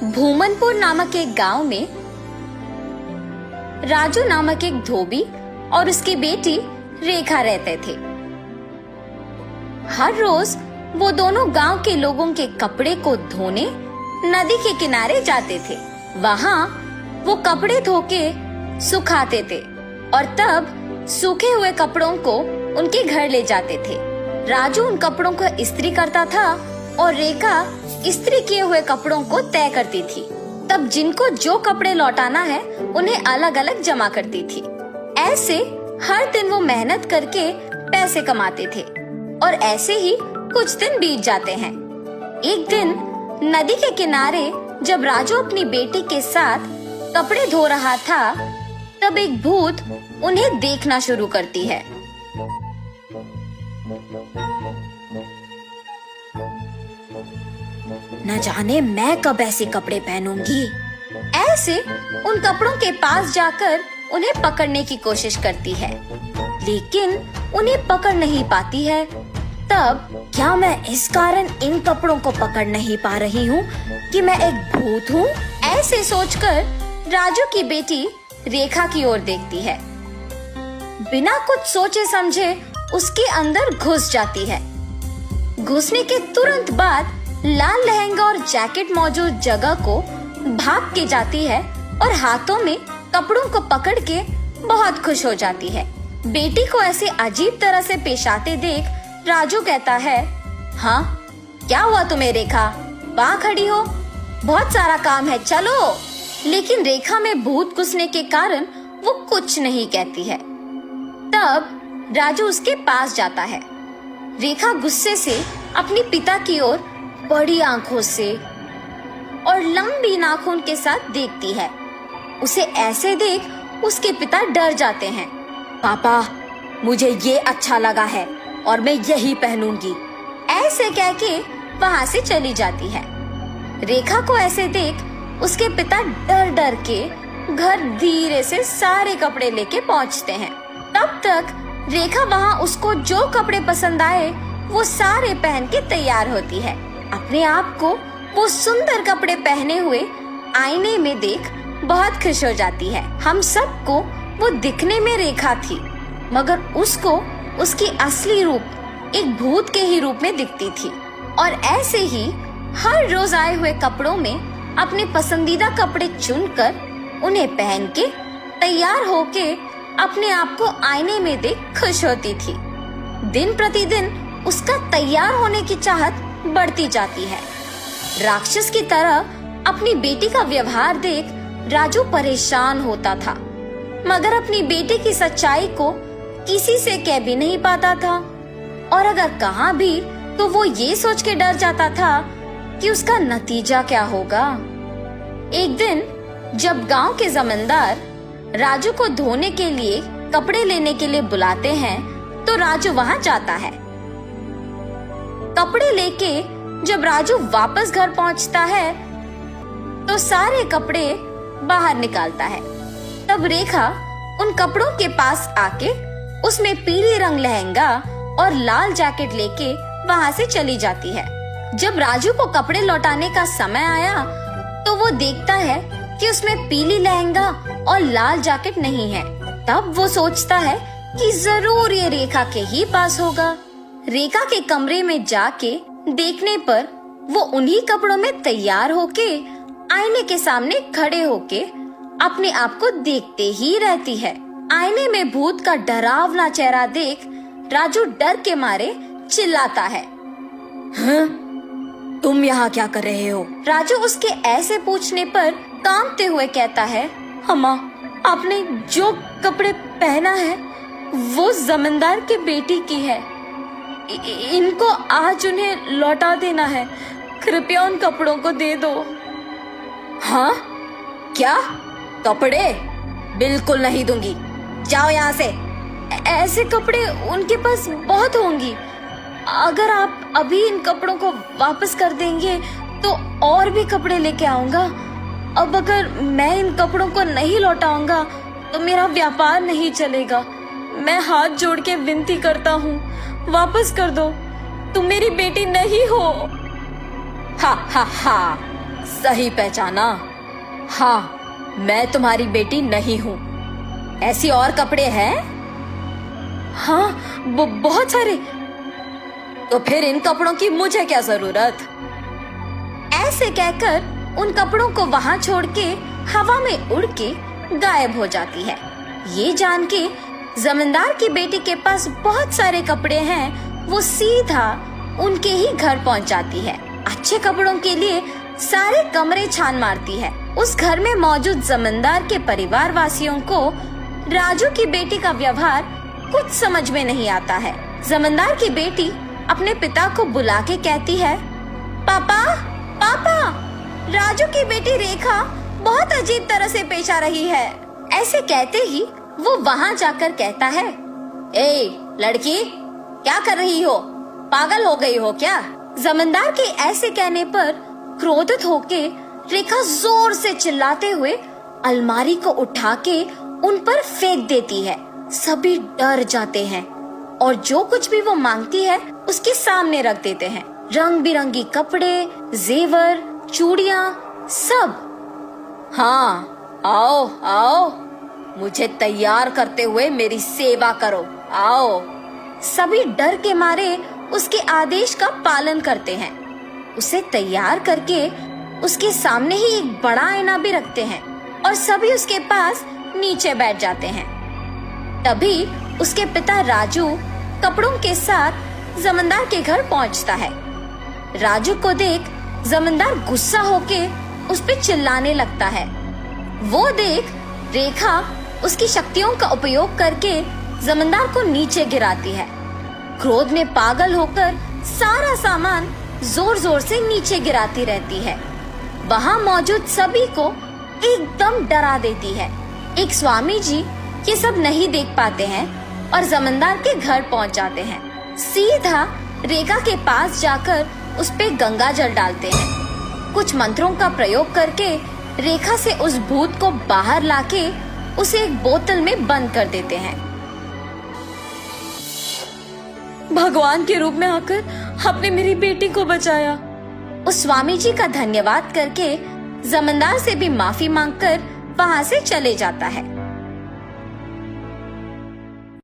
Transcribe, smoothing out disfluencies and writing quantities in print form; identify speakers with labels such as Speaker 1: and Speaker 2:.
Speaker 1: भूमनपुर नामक एक गांव में राजू नामक एक धोबी और उसकी बेटी रेखा रहते थे। हर रोज वो दोनों गांव के लोगों के कपड़े को धोने नदी के किनारे जाते थे। वहाँ वो कपड़े धो के सुखाते थे और तब सूखे हुए कपड़ों को उनके घर ले जाते थे। राजू उन कपड़ों को इस्त्री करता था और रेखा इस्त्री किए हुए कपड़ों को तय करती थी। तब जिनको जो कपड़े लौटाना है उन्हें अलग अलग जमा करती थी। ऐसे हर दिन वो मेहनत करके पैसे कमाते थे और ऐसे ही कुछ दिन बीत जाते हैं। एक दिन नदी के किनारे जब राजू अपनी बेटी के साथ कपड़े धो रहा था, तब एक भूत उन्हें देखना शुरू करती है। न जाने मैं कब ऐसे कपड़े पहनूंगी। ऐसे उन कपड़ों के पास जाकर उन्हें पकड़ने की कोशिश करती है, लेकिन उन्हें पकड़ नहीं पाती है। तब क्या मैं इस कारण इन कपड़ों को पकड़ नहीं पा रही हूँ कि मैं एक भूत हूँ? ऐसे सोचकर राजू की बेटी रेखा की ओर देखती है। बिना कुछ सोचे समझे उसके अंदर घुस जाती है। घुसने के तुरंत बाद लाल लहंगा और जैकेट मौजूद जगह को भाग के जाती है और हाथों में कपड़ों को पकड़ के बहुत खुश हो जाती है। बेटी को ऐसे अजीब तरह से पेश आते देख राजू कहता है, हाँ क्या हुआ तुम्हें रेखा? वहाँ खड़ी हो, बहुत सारा काम है, चलो। लेकिन रेखा में भूत घुसने के कारण वो कुछ नहीं कहती है। तब राजू उसके पास जाता है। रेखा गुस्से से अपने पिता की ओर बड़ी आंखों से और लंबी नाखून के साथ देखती है। उसे ऐसे देख उसके पिता डर जाते हैं। पापा, मुझे ये अच्छा लगा है और मैं यही पहनूंगी, ऐसे कह के वहाँ से चली जाती है। रेखा को ऐसे देख उसके पिता डर डर के घर धीरे से सारे कपड़े लेके पहुँचते हैं। तब तक रेखा वहाँ उसको जो कपड़े पसंद आए वो सारे पहन के तैयार होती है। अपने आप को वो सुंदर कपड़े पहने हुए आईने में देख बहुत खुश हो जाती है। हम सबको वो दिखने में रेखा थी, मगर उसको उसकी असली रूप एक भूत के ही रूप में दिखती थी। और ऐसे ही हर रोज आए हुए कपड़ों में अपने पसंदीदा कपड़े चुनकर उन्हें पहन के तैयार होके अपने आप को आईने में देख खुश होती थी। दिन प्रतिदिन उसका तैयार होने की चाहत बढ़ती जाती है। राक्षस की तरह अपनी बेटी का व्यवहार देख राजू परेशान होता था, मगर अपनी बेटी की सच्चाई को किसी से कह भी नहीं पाता था, और अगर कहा भी तो वो ये सोच के डर जाता था कि उसका नतीजा क्या होगा। एक दिन जब गांव के जमींदार राजू को धोने के लिए कपड़े लेने के लिए बुलाते हैं, तो राजू वहां जाता है। कपड़े लेके जब राजू वापस घर पहुंचता है तो सारे कपड़े बाहर निकालता है। तब रेखा उन कपड़ों के पास आके उसमें पीले रंग लहंगा और लाल जैकेट लेके वहां से चली जाती है। जब राजू को कपड़े लौटाने का समय आया तो वो देखता है कि उसमें पीली लहंगा और लाल जैकेट नहीं है। तब वो सोचता है कि जरूर ये रेखा के ही पास होगा। रेखा के कमरे में जाके देखने पर वो उन्हीं कपड़ों में तैयार होके आईने के सामने खड़े होके अपने आप को देखते ही रहती है। आईने में भूत का डरावना चेहरा देख राजू डर के मारे चिल्लाता है, हाँ? तुम यहाँ क्या कर रहे हो? राजू उसके ऐसे पूछने पर कांपते हुए कहता है, अम्मा, आपने जो कपड़े पहना है वो जमींदार के बेटी की है। इनको आज उन्हें लौटा देना है, कृपया उन कपड़ों को दे दो। हाँ? क्या? कपड़े? बिल्कुल नहीं दूंगी, जाओ यहाँ से। ऐसे कपड़े उनके पास बहुत होंगी, अगर आप अभी इन कपड़ों को वापस कर देंगे तो और भी कपड़े लेके आऊंगा। अब अगर मैं इन कपड़ों को नहीं लौटाऊंगा तो मेरा व्यापार नहीं चलेगा। मैं हाथ जोड़ के विनती करता हूँ, वापस कर दो, तुम मेरी बेटी नहीं हो। हा हा हा, सही पहचाना। हाँ, मैं तुम्हारी बेटी नहीं हूँ। ऐसी और कपड़े हैं? हाँ, बहुत सारे। तो फिर इन कपड़ों की मुझे क्या जरूरत? ऐसे कहकर उन कपड़ों को वहां छोड़ के हवा में उड़ के गायब हो जाती है। ये जान के जमींदार की बेटी के पास बहुत सारे कपड़े हैं, वो सीधा उनके ही घर पहुंच जाती है। अच्छे कपड़ों के लिए सारे कमरे छान मारती है। उस घर में मौजूद जमींदार के परिवार वासियों को राजू की बेटी का व्यवहार कुछ समझ में नहीं आता है। जमींदार की बेटी अपने पिता को बुला के कहती है, पापा पापा, राजू की बेटी रेखा बहुत अजीब तरह से पेश आ रही है। ऐसे कहते ही वो वहाँ जाकर कहता है, ए लड़की, क्या कर रही हो? पागल हो गई हो क्या? जमींदार के ऐसे कहने पर क्रोधित होके रेखा जोर से चिल्लाते हुए अलमारी को उठा के उन पर फेंक देती है। सभी डर जाते हैं और जो कुछ भी वो मांगती है उसके सामने रख देते हैं। रंग बिरंगी कपड़े, जेवर, चूड़ियाँ, सब। हाँ, आओ आओ, मुझे तैयार करते हुए मेरी सेवा करो, आओ। सभी डर के मारे उसके आदेश का पालन करते हैं। उसे तैयार करके उसके सामने ही एक बड़ा आईना भी रखते हैं और सभी उसके पास नीचे बैठ जाते हैं। तभी उसके पिता राजू कपड़ों के साथ जमींदार के घर पहुंचता है। राजू को देख जमींदार गुस्सा होके उस पे चिल्लाने लगता है। वो देख रेखा उसकी शक्तियों का उपयोग करके जमींदार को नीचे गिराती है। क्रोध में पागल होकर सारा सामान जोर जोर से नीचे गिराती रहती है। वहाँ मौजूद सभी को एकदम डरा देती है। एक स्वामी जी ये सब नहीं देख पाते हैं और जमींदार के घर पहुँच जाते हैं। सीधा रेखा के पास जाकर उस पे गंगा जल डालते हैं। कुछ मंत्रों का प्रयोग करके रेखा से उस भूत को बाहर लाके उसे एक बोतल में बंद कर देते हैं। भगवान के रूप में आकर आपने मेरी बेटी को बचाया। उस स्वामी जी का धन्यवाद करके जमींदार से भी माफी मांगकर वहाँ से चले जाता है।